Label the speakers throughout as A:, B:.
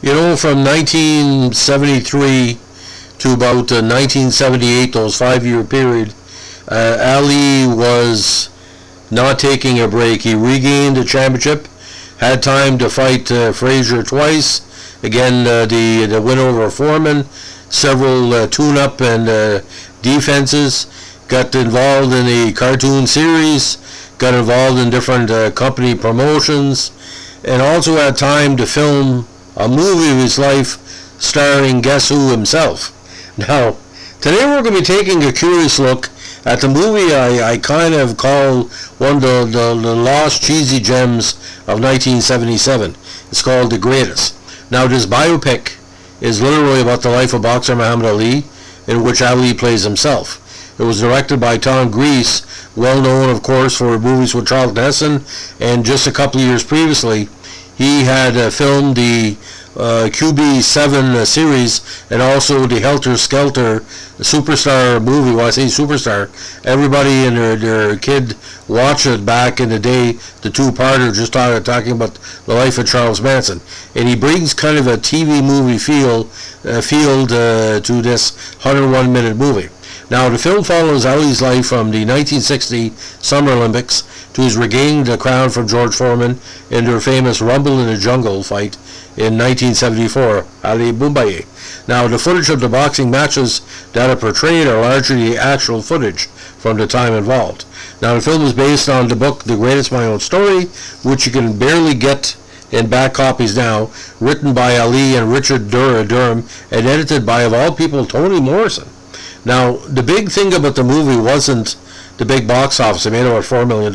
A: You know, from 1973 to about 1978, those 5 year period, Ali was not taking a break. He regained the championship, had time to fight Frazier twice. Again, the win over Foreman, several tune-up and defenses. Got involved in the cartoon series, got involved in different company promotions, and also had time to film a movie of his life starring Guess Who himself. Now, today we're going to be taking a curious look at the movie I kind of call one of the lost cheesy gems of 1977. It's called The Greatest. Now, this biopic is literally about the life of boxer Muhammad Ali, in which Ali plays himself. It was directed by Tom Grease, well known, of course, for movies with Charlton Heston, and just a couple of years previously, he had filmed the QB7 series and also the Helter Skelter Superstar movie. When I say superstar, everybody and their kid watched it back in the day, the two-parter, just talking about the life of Charles Manson. And he brings kind of a TV movie feel to this 101-minute movie. Now, the film follows Ali's life from the 1960 Summer Olympics to his regaining the crown from George Foreman in their famous Rumble in the Jungle fight in 1974, Ali Boumbaye. Now, the footage of the boxing matches that are portrayed are largely actual footage from the time involved. Now, the film is based on the book The Greatest My Own Story, which you can barely get in back copies now, written by Ali and Richard Durham, and edited by, of all people, Toni Morrison. Now, the big thing about the movie wasn't the big box office. It made about $4 million.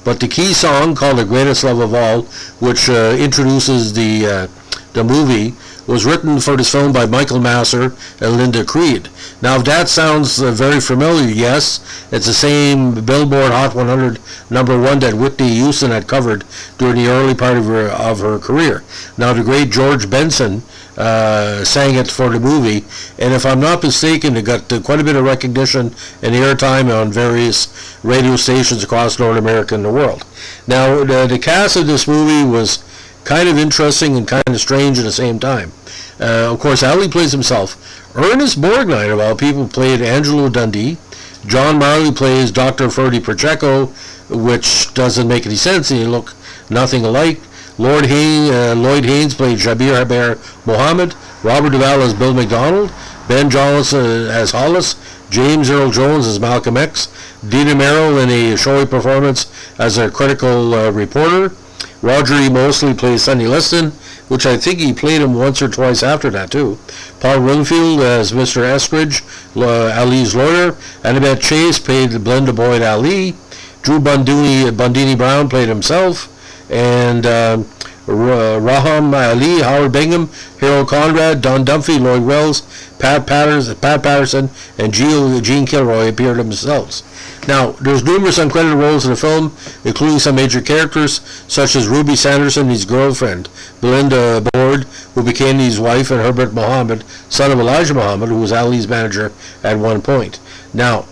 A: But the key song, called The Greatest Love of All, which introduces the movie, was written for this film by Michael Masser and Linda Creed. Now, if that sounds very familiar, yes, it's the same Billboard Hot 100 #1 that Whitney Houston had covered during the early part of her career. Now, the great George Benson sang it for the movie, and if I'm not mistaken, it got quite a bit of recognition and airtime on various radio stations across North America and the world. Now, the cast of this movie was kind of interesting and kind of strange at the same time. Of course, Ali plays himself. Ernest Borgnine, of all people, played Angelo Dundee. John Marley plays Dr. Ferdy Pacheco, which doesn't make any sense. They look nothing alike. Lloyd Haynes played Shabir Haber Mohammed. Robert Duvall as Bill McDonald. Ben Johnson as Hollis. James Earl Jones as Malcolm X. Dina Merrill in a showy performance as a critical reporter. Roger E. Mosley plays Sonny Liston, which I think he played him once or twice after that too. Paul Winfield as Mr. Eskridge, Ali's lawyer. Annabeth Chase played Glenda Boyd Ali. Drew Bundini Brown played himself. And Raham Ali, Howard Bingham, Harold Conrad, Don Dunphy, Lloyd Wells, Pat Patterson, and Gene Kilroy appeared themselves. Now, there's numerous uncredited roles in the film, including some major characters, such as Ruby Sanderson, his girlfriend, Belinda Board, who became his wife, and Herbert Muhammad, son of Elijah Muhammad, who was Ali's manager at one point. Now,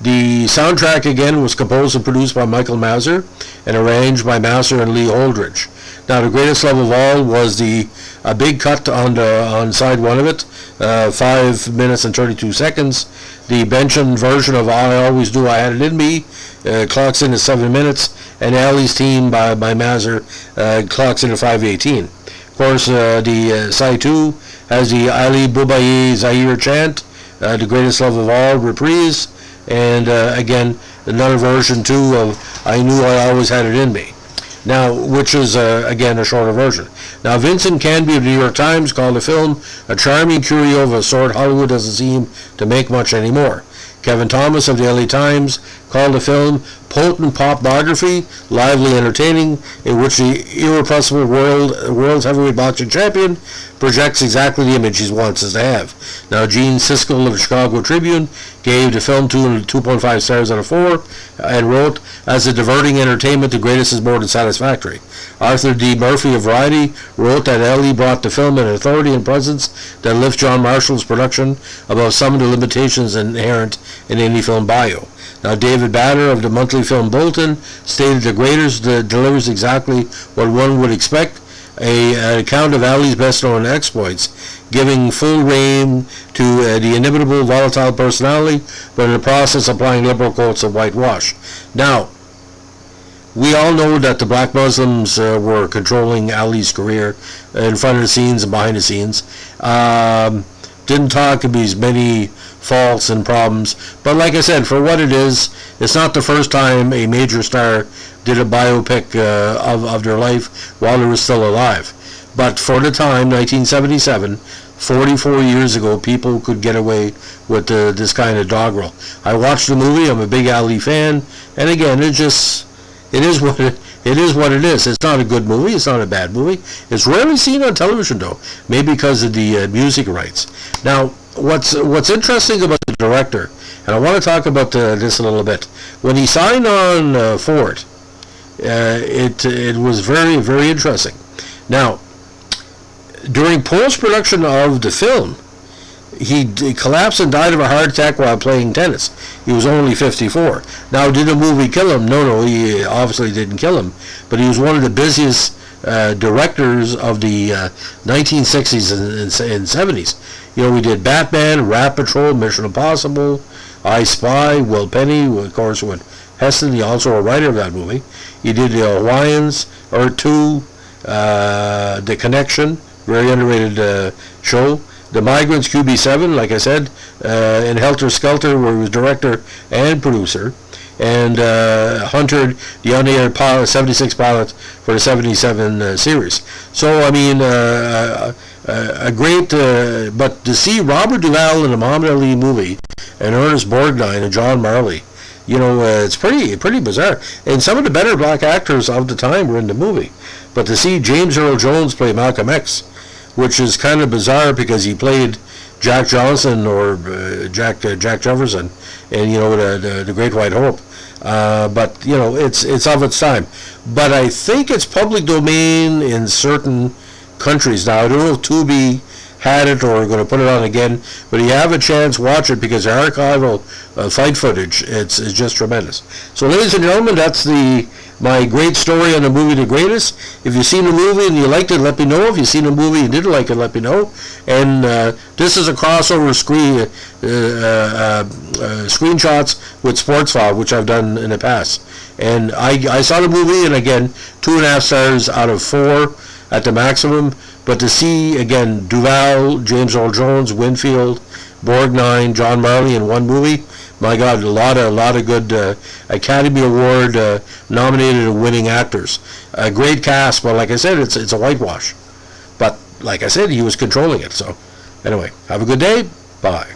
A: the soundtrack, again, was composed and produced by Michael Masser and arranged by Masser and Lee Holdridge. Now, The Greatest Love of All was a big cut on side one of it, 5 minutes and 32 seconds. The Benson version of I Always Knew I Had It In Me clocks in at 7 minutes, and Ali's Team by Masser clocks in at 5:18. Of course, the side 2 has the Ali Boumbaye Zahir chant, The Greatest Love of All reprise, and again, another version too of I Knew I Always Had It In Me. Now, which is, again, a shorter version. Now, Vincent Canby of the New York Times called the film a charming curio of a sort Hollywood doesn't seem to make much anymore. Kevin Thomas of the LA Times called the film potent pop biography, lively entertaining, in which the irrepressible world's heavyweight boxing champion projects exactly the image he wants us to have. Now, Gene Siskel of the Chicago Tribune gave the film 2.5 stars out of 4 and wrote, as a diverting entertainment, The Greatest is more than satisfactory. Arthur D. Murphy of Variety wrote that Ali brought the film an authority and presence that lifts John Marshall's production above some of the limitations inherent in any film bio. Now, David Bader of the Monthly Film Bulletin stated The Greatest delivers exactly what one would expect an account of Ali's best-known exploits, giving full rein to the inimitable volatile personality, but in the process applying liberal coats of whitewash. Now, we all know that the black Muslims were controlling Ali's career in front of the scenes and behind the scenes. Didn't talk about his many faults and problems, but like I said, for what it is, it's not the first time a major star did a biopic of their life while they were still alive. But for the time, 1977, 44 years ago, people could get away with this kind of doggerel. I watched the movie. I'm a big Ali fan, and again, it is what it is. It's not a good movie. It's not a bad movie. It's rarely seen on television, though, maybe because of the music rights. Now, what's interesting about the director, and I want to talk about this a little bit. When he signed on for it, it was very, very interesting. Now, during post-production of the film, he collapsed and died of a heart attack while playing tennis. He was only 54. Now, did the movie kill him? No, he obviously didn't kill him. But he was one of the busiest directors of the 1960s and 70s. You know, we did Batman, Rat Patrol, Mission Impossible, I Spy, Will Penny, of course, with Heston. He also a writer of that movie. He did the Hawaiians, Earth 2, The Connection, very underrated show. The Migrants, QB7, like I said, and Helter Skelter, where he was director and producer, and Hunter, the unaired 76 pilot for the 77 series. So, I mean, a great, but to see Robert Duvall in a Muhammad Ali movie, and Ernest Borgnine and John Marley, you know, it's pretty bizarre. And some of the better black actors of the time were in the movie. But to see James Earl Jones play Malcolm X, which is kind of bizarre because he played Jack Johnson or Jack Jefferson, and you know the Great White Hope. But you know it's of its time. But I think it's public domain in certain countries now. I don't know if Tubi had it or going to put it on again, but you have a chance, watch it because the archival fight footage it's just tremendous. So, ladies and gentlemen, that's my great story on the movie The Greatest. If you've seen the movie and you liked it, let me know. If you've seen the movie and didn't like it, let me know. And this is a crossover screenshots with Sports File, which I've done in the past. And I saw the movie, and again, 2.5 stars out of 4 at the maximum. But to see, again, Duvall, James Earl Jones, Winfield, Borgnine, John Marley in one movie, my God, a lot of good Academy Award nominated and winning actors. A great cast, but like I said, it's a whitewash. But like I said, he was controlling it. So anyway, have a good day. Bye.